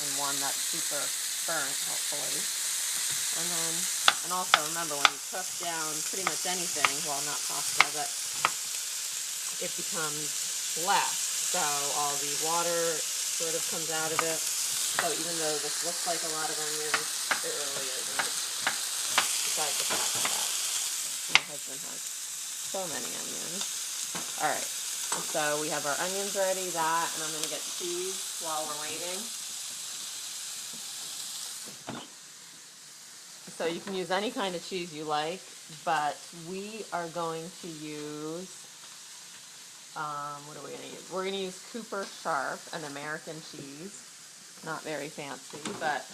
and one that's super burnt, hopefully. And also remember, when you cook down pretty much anything, well, not pasta, but it becomes less. So all the water sort of comes out of it. So even though this looks like a lot of onions, it really isn't. Besides the fact that my husband has so many onions. Alright, so we have our onions ready, that, and I'm going to get cheese while we're waiting. So you can use any kind of cheese you like, but we are going to use, what are we going to use? We're going to use Cooper Sharp, an American cheese. Not very fancy, but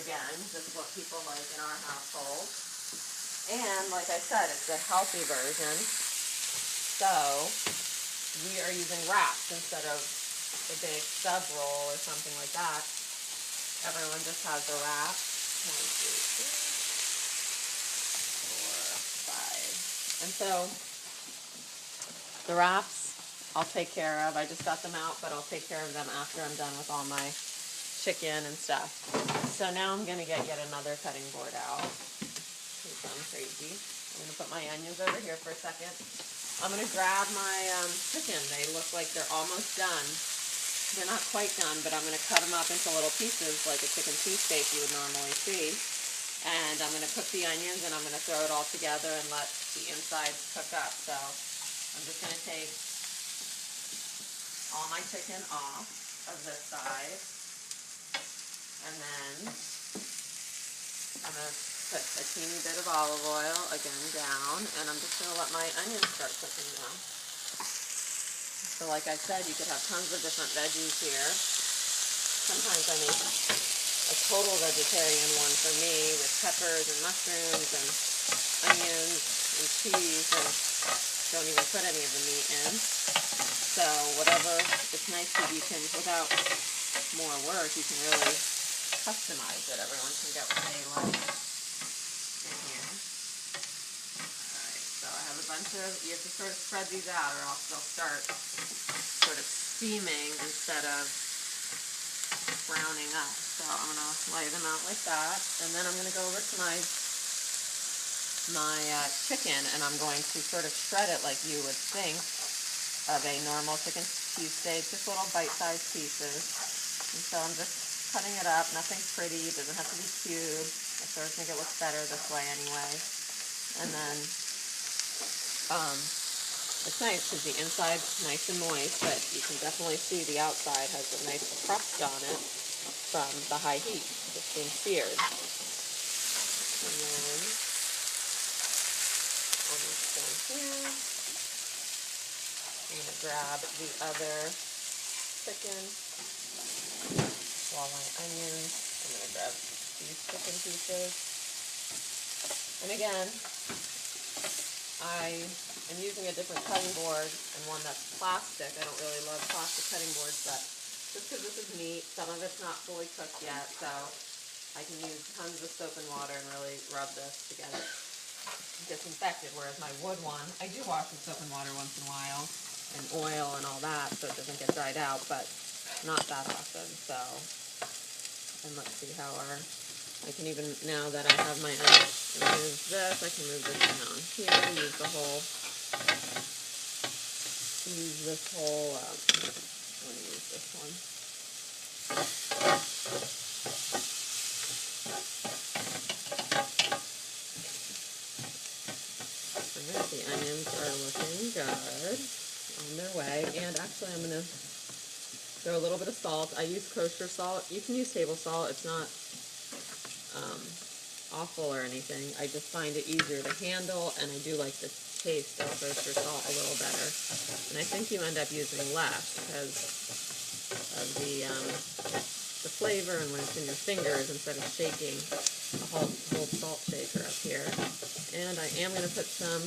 again, just what people like in our household. And like I said, it's a healthy version. So we are using wraps instead of a big sub roll or something like that. Everyone just has a wrap. 1, 2, 3, 4, 5. And so the wraps I'll take care of. I just got them out, but I'll take care of them after I'm done with all my chicken and stuff. So now I'm going to get yet another cutting board out. Because I'm crazy. I'm going to put my onions over here for a second. I'm going to grab my chicken. They look like they're almost done. They're not quite done, but I'm going to cut them up into little pieces like a chicken cheesesteak you would normally see. And I'm going to cook the onions, and I'm going to throw it all together and let the insides cook up. So I'm just going to take all my chicken off of this side. And then I'm going to put a teeny bit of olive oil, again, down. And I'm just going to let my onions start cooking now. So like I said, you could have tons of different veggies here. Sometimes I make a total vegetarian one for me with peppers and mushrooms and onions and cheese, and don't even put any of the meat in. So whatever, it's nice that you can, without more work, you can really customize it. Everyone can get what they like in here. Alright, so I have a bunch of, you have to sort of spread these out or else they'll start sort of steaming instead of browning up. So I'm going to lay them out like that, and then I'm going to go over to my chicken, and I'm going to sort of shred it like you would think of a normal chicken cheesesteak, just little bite-sized pieces. And so I'm just cutting it up. Nothing pretty, it doesn't have to be cubed. I sort of think it looks better this way anyway. And then it's nice because the inside's nice and moist, but you can definitely see the outside has a nice crust on it from the high heat. It's being seared. And then almost done here. I'm going to grab the other chicken, while my onions. I'm going to grab these chicken pieces. And again, I am using a different cutting board and one that's plastic. I don't really love plastic cutting boards, but just because this is meat, some of it's not fully cooked yet, so I can use tons of soap and water and really rub this to get it disinfected, whereas my wood one, I do wash with soap and water once in a while, and oil and all that, so it doesn't get dried out, but not that often. So, and let's see how I can even, now that I have my move this, I can move this down here, use this whole, I'm going to use this one. Alright, the onions are looking good, on their way, and actually I'm going to throw a little bit of salt. I use kosher salt. You can use table salt. It's not awful or anything. I just find it easier to handle, and I do like the taste of kosher salt a little better. And I think you end up using less because of the flavor, and when it's in your fingers instead of shaking a whole salt shaker up here. And I am going to put some,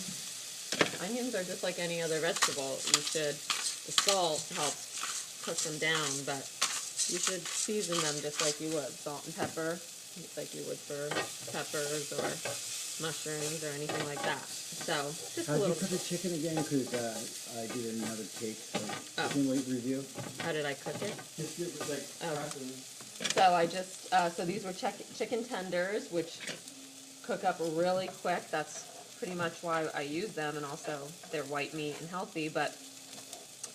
onions are just like any other vegetable. The salt helps cook them down, but you should season them just like you would. Salt and pepper, like you would for peppers or mushrooms or anything like that. So, just a little. How did you cook the chicken again? Because I did another take, so can we review? How did I cook it? Just like So I just, so these were chicken tenders, which cook up really quick. That's pretty much why I use them, and also they're white meat and healthy. But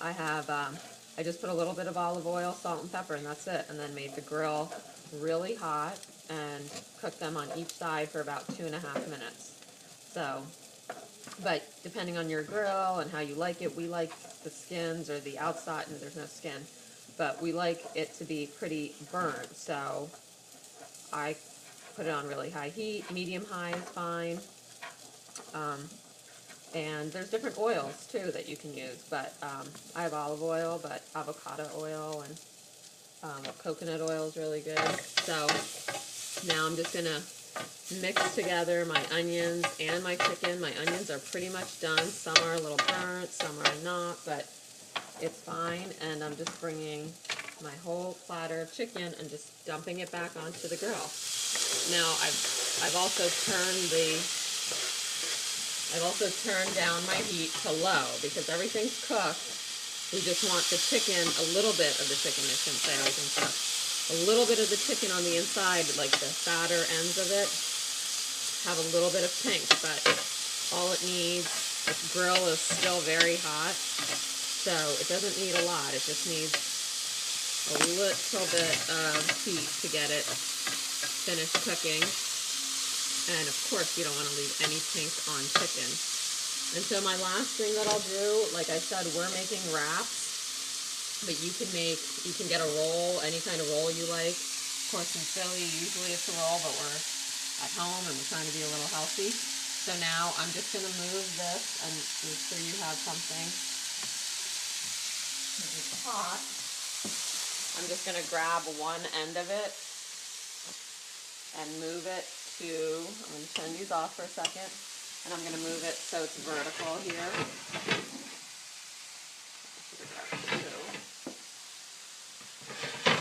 I have, I just put a little bit of olive oil, salt, and pepper, and that's it. And then made the grill really hot and cooked them on each side for about 2.5 minutes. So, but depending on your grill and how you like it, we like the skins or the outside, and there's no skin, but we like it to be pretty burnt. So I put it on really high heat, medium high is fine. And there's different oils too that you can use, but I have olive oil, but avocado oil and coconut oil is really good. So now I'm just gonna mix together my onions and my chicken. My onions are pretty much done. Some are a little burnt, some are not, but it's fine. And I'm just bringing my whole platter of chicken and just dumping it back onto the grill. Now I've also turned down my heat to low because everything's cooked. We just want the chicken, a little bit of the chicken, I shouldn't say everything's cooked. A little bit of the chicken on the inside, like the fatter ends of it, have a little bit of pink, but all it needs, the grill is still very hot, so it doesn't need a lot. It just needs a little bit of heat to get it finished cooking. And of course, you don't want to leave any pink on chicken. And so my last thing that I'll do, like I said, we're making wraps, but you can get a roll, any kind of roll you like. Of course, in Philly, usually it's a roll, but we're at home and we're trying to be a little healthy. So now I'm just going to move this and make sure you have something that is hot. I'm just going to grab one end of it and move it to, I'm going to turn these off for a second, and I'm going to move it so it's vertical here.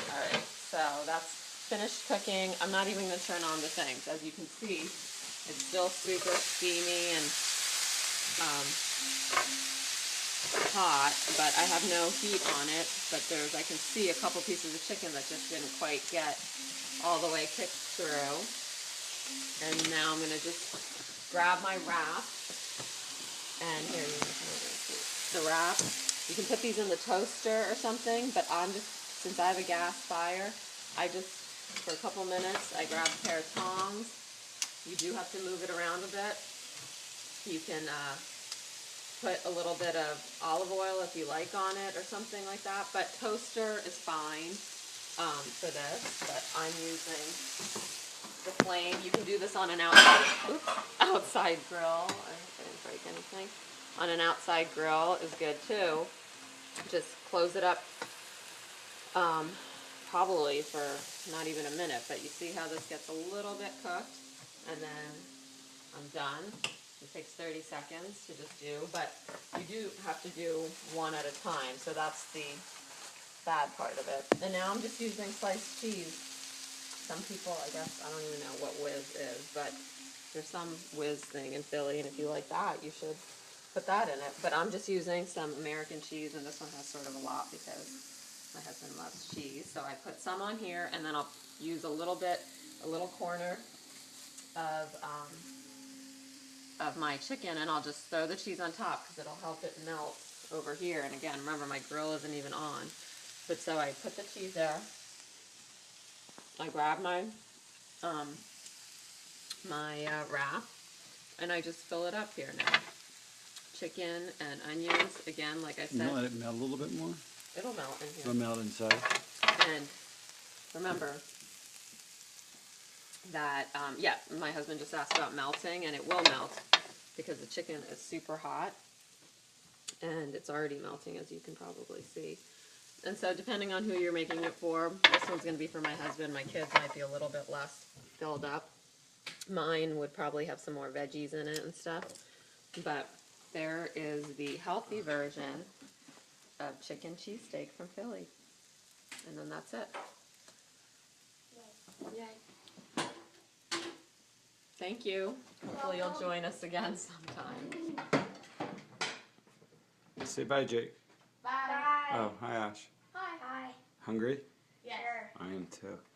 Alright, so that's finished cooking. I'm not even going to turn on the things. As you can see, it's still super steamy and hot, but I have no heat on it. But I can see a couple pieces of chicken that just didn't quite get all the way cooked through. And now I'm going to just grab my wrap, and here, the wrap. You can put these in the toaster or something, but since I have a gas fire, for a couple minutes, I grab a pair of tongs. You do have to move it around a bit. You can put a little bit of olive oil if you like on it or something like that, but toaster is fine for this, but I'm using the flame. You can do this on an outside grill. I didn't break anything. On an outside grill is good too. Just close it up probably for not even a minute, but you see how this gets a little bit cooked, and then I'm done. It takes 30 seconds to just do, but you do have to do one at a time, so that's the bad part of it. And now I'm just using sliced cheese. Some people, I guess, I don't even know what whiz is, but there's some whiz thing in Philly, and if you like that, you should put that in it. But I'm just using some American cheese, and this one has sort of a lot because my husband loves cheese. So I put some on here, and then I'll use a little corner of my chicken, and I'll just throw the cheese on top because it'll help it melt over here. And again, remember, my grill isn't even on. But so I put the cheese there. I grab my wrap, and I just fill it up here now. Chicken and onions, again, like I said. You let it melt a little bit more? It'll melt in here. It'll melt inside. And remember that, my husband just asked about melting, and it will melt because the chicken is super hot, and it's already melting, as you can probably see. And so depending on who you're making it for, this one's going to be for my husband. My kids might be a little bit less filled up. Mine would probably have some more veggies in it and stuff. But there is the healthy version of chicken cheesesteak from Philly. And then that's it. Yay. Thank you. Hopefully you'll join us again sometime. Say bye, Jake. Bye. Oh, hi, Ash. Hi. Hungry? Yes. All I am too.